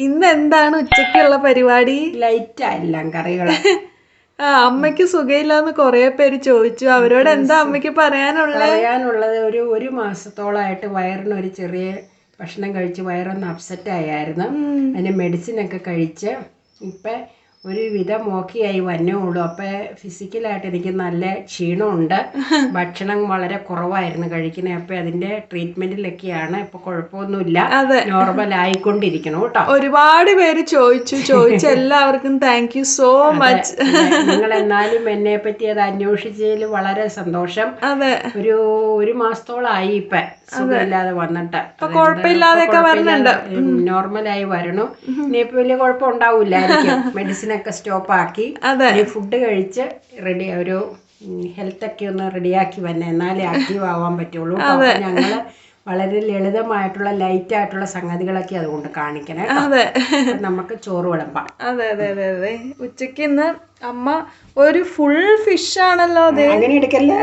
ഇന്ന് എന്താണ് ഉച്ചക്കുള്ള പരിപാടി? ലൈറ്റ് ആയില്ല കറികൾ. അമ്മയ്ക്ക് സുഖമില്ലാന്ന് കൊറേ പേര് ചോദിച്ചു. അവരോട് എന്താ അമ്മയ്ക്ക് പറയാനുള്ളത്? ഒരു മാസത്തോളമായിട്ട് വയറിനൊരു ചെറിയ ഭക്ഷണം കഴിച്ച് വയറൊന്ന് അപ്സെറ്റ് ആയിരുന്നു. അതിന് മെഡിസിനൊക്കെ കഴിച്ച് ഇപ്പം ഒരു വിധം ഓക്കെയായി വന്നേ ഉള്ളൂ. അപ്പം ഫിസിക്കലായിട്ട് എനിക്ക് നല്ല ക്ഷീണമുണ്ട്. ഭക്ഷണം വളരെ കുറവായിരുന്നു കഴിക്കുന്നത്. അപ്പം അതിൻ്റെ ട്രീറ്റ്മെൻറ്റിലൊക്കെയാണ്. ഇപ്പം കുഴപ്പമൊന്നുമില്ല, നോർമൽ ആയിക്കൊണ്ടിരിക്കണം കേട്ടോ. ഒരുപാട് പേര് ചോദിച്ചു എല്ലാവർക്കും താങ്ക് യു സോ മച്ച്. നിങ്ങൾ എന്നാലും എന്നെ പറ്റി അത് അന്വേഷിച്ചതിൽ വളരെ സന്തോഷം. ഒരു മാസത്തോളമായി ഇപ്പം സുഖമില്ലാതെ വന്നിട്ട്. കുഴപ്പമില്ലാതെയൊക്കെ വരുന്നുണ്ട്, നോർമലായി വരണു. ഇനിയിപ്പോൾ വലിയ കുഴപ്പം ഉണ്ടാവില്ലായിരിക്കും. മെഡിസിനൊക്കെ സ്റ്റോപ്പ് ആക്കി ഫുഡ് കഴിച്ച് റെഡി ഒരു ഹെൽത്തൊക്കെ ഒന്ന് റെഡിയാക്കി വന്നെ, എന്നാലേ ആക്റ്റീവ് ആവാൻ പറ്റുള്ളൂ. ഞങ്ങൾ വളരെ ലളിതമായിട്ടുള്ള ലൈറ്റ് ആയിട്ടുള്ള സംഗതികളൊക്കെ അതുകൊണ്ട് കാണിക്കണേ. നമുക്ക് ചോറ് വിളമ്പാം. അതെ. ഉച്ചക്ക് ഇന്ന് അമ്മ ഒരു ഫുൾ ഫിഷ് ആണല്ലോ. അങ്ങനെ എടുക്കല്ലേ,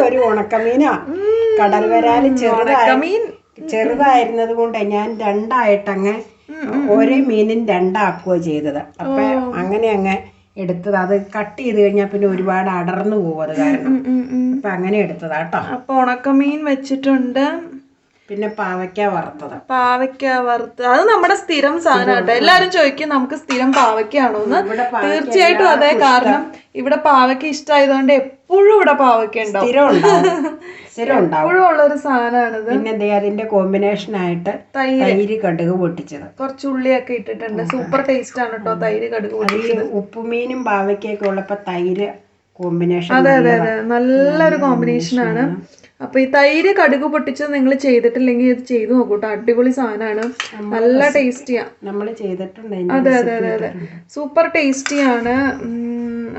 ഒരു ഉണക്കമീനാ. കടൽ വരാല് ചെറുതായിരുന്നത് കൊണ്ട് ഞാൻ രണ്ടായിട്ടങ്ങ് ഒരേ മീനും രണ്ടാക്കുകയോ ചെയ്തത്. അപ്പൊ അങ്ങനെ എടുത്തത്. അത് കട്ട് ചെയ്ത് കഴിഞ്ഞാൽ പിന്നെ ഒരുപാട് അടർന്നു പോകും, അത് കാരണം അപ്പൊ അങ്ങനെ എടുത്തതാ കേട്ടോ. അപ്പൊ ഉണക്കമീൻ വെച്ചിട്ടുണ്ട്. പിന്നെ പാവയ്ക്ക വറുത്തത് അത് നമ്മുടെ സ്ഥിരം സാധനം കേട്ടോ. എല്ലാരും ചോദിക്കും നമുക്ക് സ്ഥിരം പാവയ്ക്കാണോന്ന്. തീർച്ചയായിട്ടും അതെ, കാരണം ഇവിടെ പാവയ്ക്ക ഇഷ്ടമായതുകൊണ്ട് എപ്പോഴും ഇവിടെ പാവയ്ക്ക ഉണ്ടാവും, എപ്പോഴും ഉള്ളൊരു സാധനമാണിത്. പിന്നെ അതിന്റെ കോമ്പിനേഷൻ ആയിട്ട് തൈര് കടുക് പൊട്ടിച്ചത്, കുറച്ച് ഉള്ളിയൊക്കെ ഇട്ടിട്ടുണ്ട്. സൂപ്പർ ടേസ്റ്റ് ആണ് കേട്ടോ തൈര് കടുക് പൊട്ടിച്ചത്. ഉപ്പുമീനും പാവയ്ക്കൊക്കെ ഉള്ളപ്പോ തൈര് കോമ്പിനേഷൻ. അതെ നല്ലൊരു കോമ്പിനേഷൻ ആണ്. അപ്പൊ ഈ തൈര് കടുക് പൊട്ടിച്ചത് നിങ്ങൾ ചെയ്തിട്ടില്ലെങ്കിൽ ഇത് ചെയ്ത് നോക്കൂട്ടോ, അടിപൊളി സാധനമാണ്, നല്ല ടേസ്റ്റിയാ. നമ്മൾ ചെയ്തിട്ടുണ്ട്. അതെ സൂപ്പർ ടേസ്റ്റിയാണ്.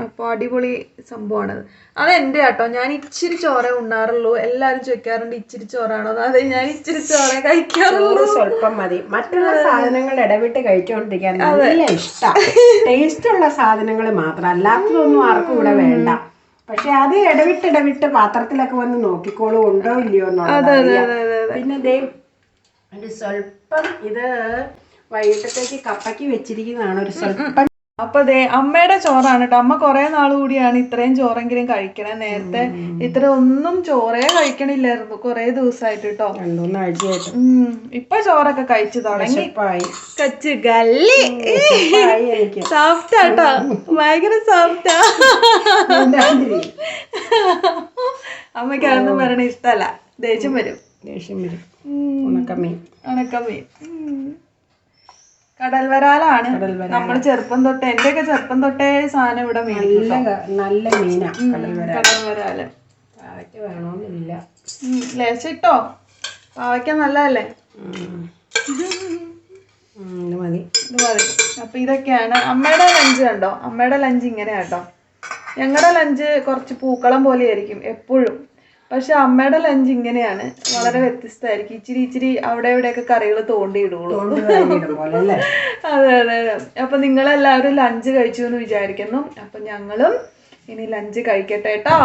അപ്പോൾ അടിപൊളി സംഭവമാണത്. അതെന്റെ കേട്ടോ, ഞാൻ ഇച്ചിരി ചോറേ ഉണ്ണാറുള്ളൂ. എല്ലാരും ചോദിക്കാറുണ്ട് ഇച്ചിരി ചോറാണോ. അതെ, ഞാൻ ഇച്ചിരി ചോറേ കഴിക്കാറുള്ളൂ, സ്വല്പം മതി. മറ്റുള്ള സാധനങ്ങൾ ഇടവിട്ട് കഴിച്ചുകൊണ്ടിരിക്കാൻ നല്ല ഇഷ്ടം. ടേസ്റ്റ് ഉള്ള സാധനങ്ങൾ മാത്രം, അല്ലാത്തതൊന്നും ആർക്കും ഇവിടെ വേണ്ട. പക്ഷെ അത് ഇടവിട്ട് പാത്രത്തിലൊക്കെ വന്ന് നോക്കിക്കോളൂ ഉണ്ടോ ഇല്ലയോ എന്നുള്ളത്. പിന്നെ ഒരു സ്വല്പം ഇത് വൈകിട്ടത്തേക്ക് കപ്പയ്ക്ക് വെച്ചിരിക്കുന്നതാണ്, ഒരു സ്വല്പം. അപ്പൊ അമ്മയുടെ ചോറാണ് കേട്ടോ. അമ്മ കുറെ നാൾ കൂടിയാണ് ഇത്രയും ചോറെങ്കിലും കഴിക്കണേ. നേരത്തെ ഇത്ര ഒന്നും ചോറേ കഴിക്കണില്ലായിരുന്നു കുറെ ദിവസമായിട്ട് കേട്ടോ, 2-3 ആഴ്ചയായിട്ട്. ഇപ്പൊ ചോറൊക്കെ കഴിച്ചു തുടങ്ങി. കച്ച് ഗല്ലി സോഫ്റ്റ് ആട്ടോ, ഭയങ്കര സോഫ്റ്റാ. അമ്മയ്ക്ക് അതൊന്നും പറയണ ഇഷ്ടല്ല, ദേഷ്യം വരും. ഉണക്കമീൻ കടൽ വരാലാണ്. നമ്മള് ചെറുപ്പം തൊട്ടേ, എന്റെയൊക്കെ ചെറുപ്പം തൊട്ടേ സാധനം ഇവിടെ നല്ല മീനാ കടൽ വരാല്. പാവയ്ക്ക വേണമെന്നില്ല, ലേശം ഇട്ടോ, പാവയ്ക്ക നല്ലതല്ലേ. ഇത് മതി. അപ്പൊ ഇതൊക്കെയാണ് അമ്മയുടെ ലഞ്ച്. കണ്ടോ, അമ്മയുടെ ലഞ്ച് ഇങ്ങനെയാ കേട്ടോ. ഞങ്ങളുടെ ലഞ്ച് കുറച്ച് പൂക്കളം പോലെ ആയിരിക്കും എപ്പോഴും, പക്ഷെ അമ്മയുടെ ലഞ്ച് ഇങ്ങനെയാണ്, വളരെ വ്യത്യസ്തമായിരിക്കും. ഇച്ചിരി അവിടെ ഇവിടെയൊക്കെ കറികൾ തോണ്ടിയിടുള്ളൂ. അതെ. അപ്പൊ നിങ്ങളെല്ലാവരും ലഞ്ച് കഴിച്ചു എന്ന് വിചാരിക്കുന്നു. അപ്പൊ ഞങ്ങളും ഇനി ലഞ്ച് കഴിക്കട്ടെ കേട്ടോ.